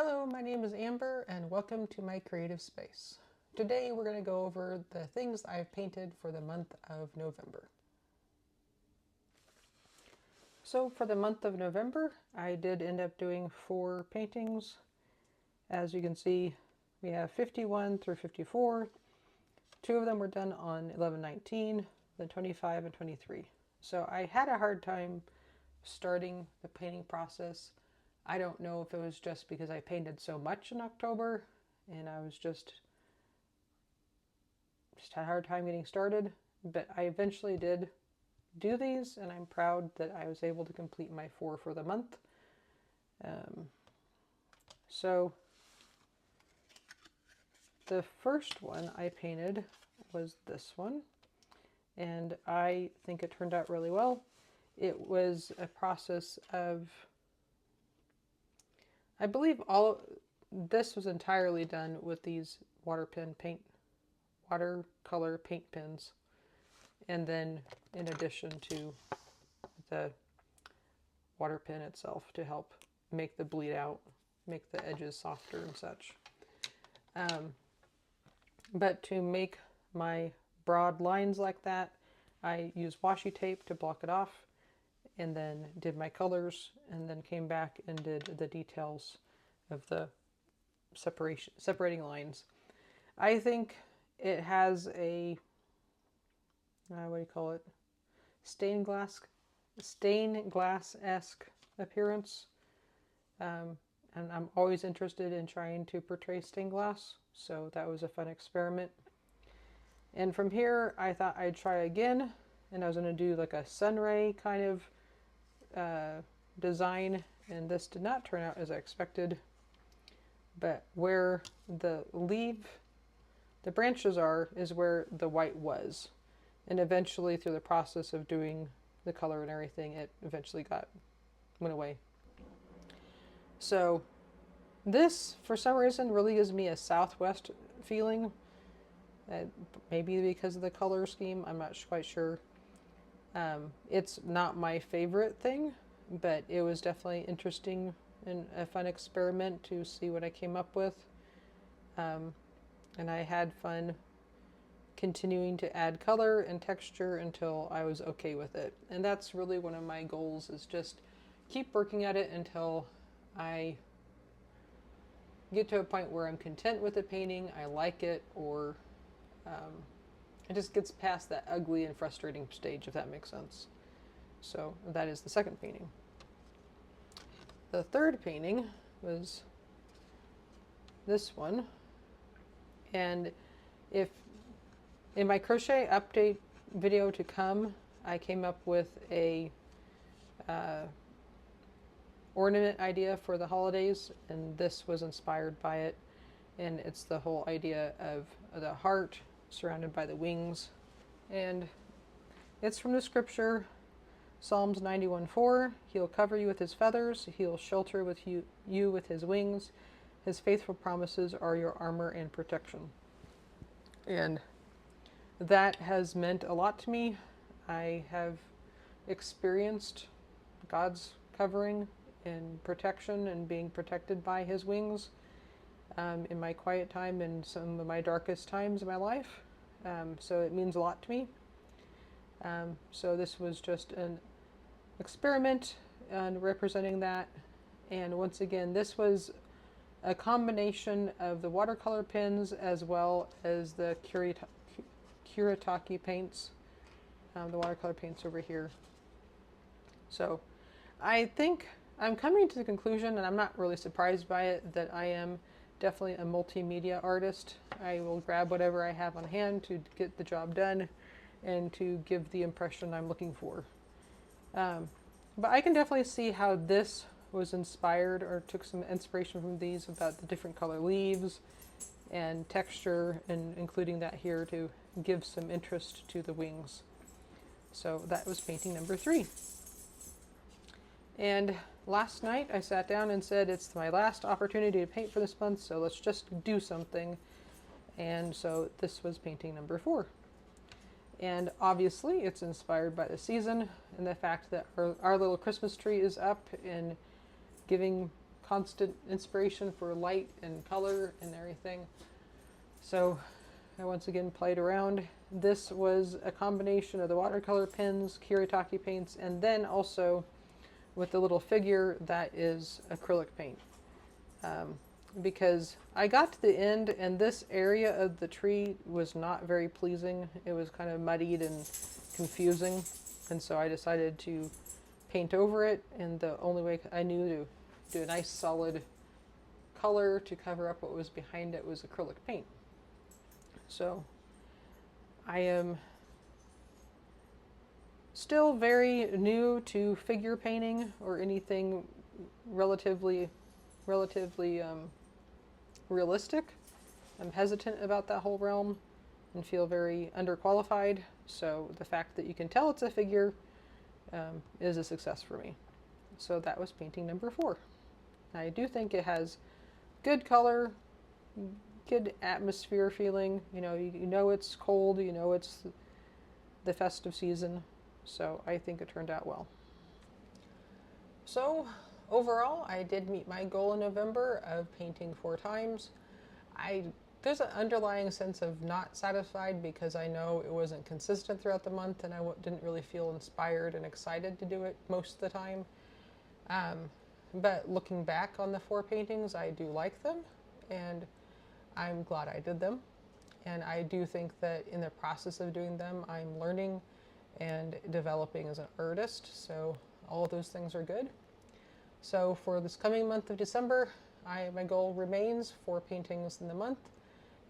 Hello, my name is Amber and welcome to my creative space. Today we're going to go over the things I've painted for the month of November. So for the month of November, I did end up doing 4 paintings. As you can see, we have 51 through 54. 2 of them were done on 11/19, then 25 and 23. So I had a hard time starting the painting process. I don't know if it was just because I painted so much in October and I was just had a hard time getting started, but I eventually did do these and I'm proud that I was able to complete my 4 for the month. So the first one I painted was this one, and I think it turned out really well. It was a process of, I believe this was entirely done with these watercolor paint pens, and then in addition to the water pen itself to help make the bleed out, make the edges softer and such. But to make my broad lines like that, I used washi tape to block it off, and then did my colors, and then came back and did the details of the separating lines. I think it has a what do you call it? Stained glass-esque appearance. And I'm always interested in trying to portray stained glass, so that was a fun experiment. And from here, I thought I'd try again, and I was going to do like a sunray kind of design, and this did not turn out as I expected. But where the branches are is where the white was, and eventually through the process of doing the color and everything, it eventually went away. So this, for some reason, really gives me a Southwest feeling. Maybe because of the color scheme, I'm not quite sure. It's not my favorite thing, but it was definitely interesting and a fun experiment to see what I came up with. And I had fun continuing to add color and texture until I was okay with it. And that's really one of my goals, is just keep working at it until I get to a point where I'm content with the painting, I like it, or it just gets past that ugly and frustrating stage, if that makes sense. So that is the second painting. The third painting was this one. And if in my crochet update video to come, I came up with a ornament idea for the holidays, and this was inspired by it. And it's the whole idea of the heart surrounded by the wings. And it's from the scripture, Psalms 91:4. He'll cover you with his feathers. He'll shelter you with his wings. His faithful promises are your armor and protection. And that has meant a lot to me. I have experienced God's covering and protection and being protected by his wings in my quiet time and some of my darkest times in my life. So it means a lot to me. So this was just an experiment and representing that. And once again, this was a combination of the watercolor pens as well as the Kuretake paints, the watercolor paints over here. So I think I'm coming to the conclusion, and I'm not really surprised by it, that I am definitely a multimedia artist. I will grab whatever I have on hand to get the job done and to give the impression I'm looking for. But I can definitely see how this was inspired or took some inspiration from these, about the different color leaves and texture, and including that here to give some interest to the wings. So that was painting number 3. And last night I sat down and said, it's my last opportunity to paint for this month, so let's just do something. And so this was painting number 4. And obviously it's inspired by the season and the fact that our little Christmas tree is up and giving constant inspiration for light and color and everything. So I once again played around. This was a combination of the watercolor pens, Kiritake paints, and then also with the little figure that is acrylic paint. Because I got to the end and this area of the tree was not very pleasing. It was kind of muddied and confusing. And so I decided to paint over it. And the only way I knew to do a nice solid color to cover up what was behind it was acrylic paint. So I am still very new to figure painting or anything relatively realistic. I'm hesitant about that whole realm and feel very underqualified. So the fact that you can tell it's a figure is a success for me. So that was painting number 4. I do think it has good color, good atmosphere feeling. You know it's cold, you know it's the festive season. So I think it turned out well. So overall, I did meet my goal in November of painting 4 times. There's an underlying sense of not satisfied because I know it wasn't consistent throughout the month and I didn't really feel inspired and excited to do it most of the time. But looking back on the 4 paintings, I do like them and I'm glad I did them. And I do think that in the process of doing them, I'm learning and developing as an artist. So all of those things are good. So for this coming month of December, my goal remains 4 paintings in the month.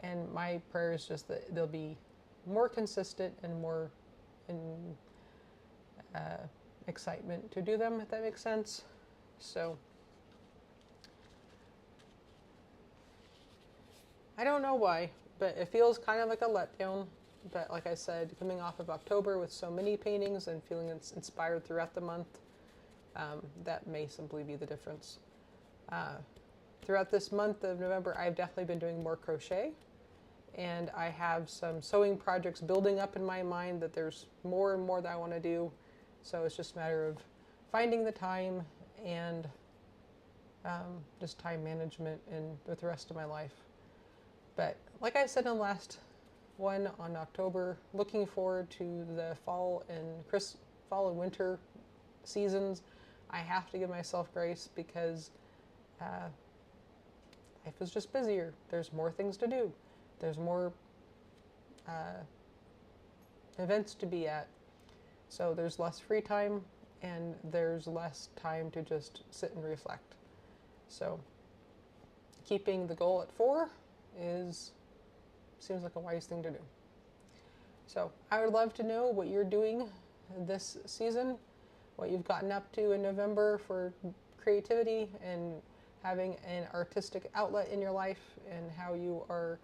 And my prayer is just that they'll be more consistent and more excitement to do them, if that makes sense. So I don't know why, but it feels kind of like a letdown. But like I said, coming off of October with so many paintings and feeling inspired throughout the month, that may simply be the difference. Throughout this month of November, I've definitely been doing more crochet. And I have some sewing projects building up in my mind that there's more and more that I want to do. So it's just a matter of finding the time and just time management and with the rest of my life. But like I said in the last one on October, looking forward to the fall and winter seasons. I have to give myself grace because life is just busier. There's more things to do. There's more events to be at. So there's less free time and there's less time to just sit and reflect. So keeping the goal at 4 seems like a wise thing to do. So I would love to know what you're doing this season, what you've gotten up to in November for creativity and having an artistic outlet in your life and how you are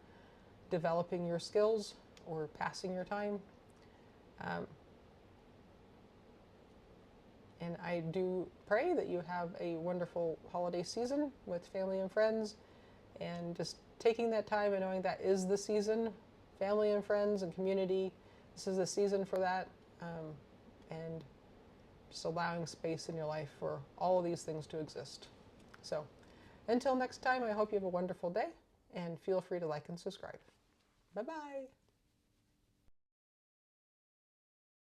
developing your skills or passing your time. And I do pray that you have a wonderful holiday season with family and friends and just taking that time and knowing that is the season, family and friends and community. This is the season for that. And just allowing space in your life for all of these things to exist. So until next time, I hope you have a wonderful day and feel free to like and subscribe. Bye-bye.